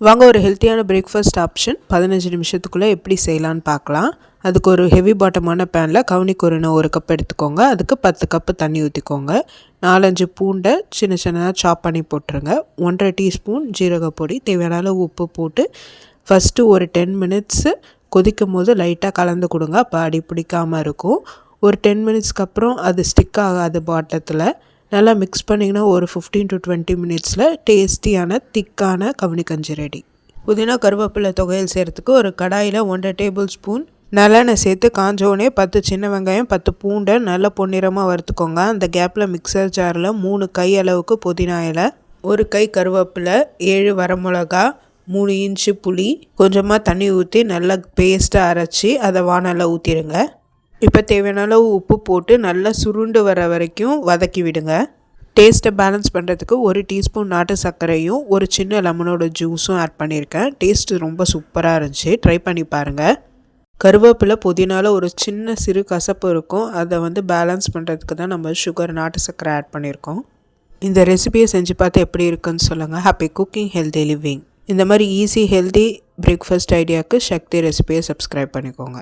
வாங்க ஒரு ஹெல்த்தியான பிரேக்ஃபாஸ்ட் ஆப்ஷன் 15 நிமிஷத்துக்குள்ளே எப்படி செய்யலான்னு பார்க்கலாம். அதுக்கு ஒரு ஹெவி பாட்டமான பேனில் கவுனிக்குருணை 1 கப் எடுத்துக்கோங்க. அதுக்கு 10 கப்பு தண்ணி ஊற்றிக்கோங்க. 4-5 பூண்டை சின்ன சின்னதாக சாப் பண்ணி போட்டுருங்க. 1.5 டீஸ்பூன் ஜீரகப்பொடி, தேவையான அளவு உப்பு போட்டு ஃபஸ்ட்டு ஒரு 10 மினிட்ஸு கொதிக்கும் போது லைட்டாக கலந்து கொடுங்க. அப்போ அடி பிடிக்காமல் இருக்கும். ஒரு 10 மினிட்ஸ்க்கு அப்புறம் அது ஸ்டிக் ஆகாது பாட்டத்தில். நல்லா மிக்ஸ் பண்ணிங்கன்னா ஒரு 15 to 20 மினிட்ஸில் டேஸ்டியான திக்கான கவுனி கஞ்சி ரெடி. புதினா கருவேப்பிலை தொகையல் செய்கிறதுக்கு ஒரு கடாயில் 1.5 டேபிள் ஸ்பூன் நல்லெண்ணெய் சேர்த்து காஞ்சோடனே 10 சின்ன வெங்காயம் 10 பூண்டை நல்லா பொன்னிறமாக வறுத்துக்கோங்க. அந்த கேப்பில் மிக்சர் ஜாரில் 3 கை அளவுக்கு புதினா இலை, 1 கை கருவேப்பிலை, 7 வரமிளகா, 3 இன்ச்சு புளி, கொஞ்சமாக தண்ணி ஊற்றி நல்லா பேஸ்ட்டாக அரைச்சி அதை வானலில் ஊற்றிடுங்க. இப்போ தேவையான அளவு உப்பு போட்டு நல்லா சுருண்டு வர வரைக்கும் வதக்கி விடுங்க. டேஸ்ட்டை பேலன்ஸ் பண்ணுறதுக்கு 1 டீஸ்பூன் நாட்டு சர்க்கரையும் ஒரு சின்ன லெமனோட ஜூஸும் ஆட் பண்ணியிருக்கேன். டேஸ்ட்டு ரொம்ப சூப்பராக இருந்துச்சு, ட்ரை பண்ணி பாருங்கள். கருவேப்பிலை புதினால ஒரு சின்ன சிறு கசப்பு இருக்கும், அதை பேலன்ஸ் பண்ணுறதுக்கு தான் நம்ம சுகர் நாட்டு சர்க்கரை ஆட் பண்ணியிருக்கோம். இந்த ரெசிபியை செஞ்சு பார்த்து எப்படி இருக்குன்னு சொல்லுங்கள். Happy cooking, healthy living. இந்த மாதிரி ஈஸி ஹெல்தி பிரேக்ஃபாஸ்ட் ஐடியாவுக்கு சக்தி ரெசிபியை சப்ஸ்கிரைப் பண்ணிக்கோங்க.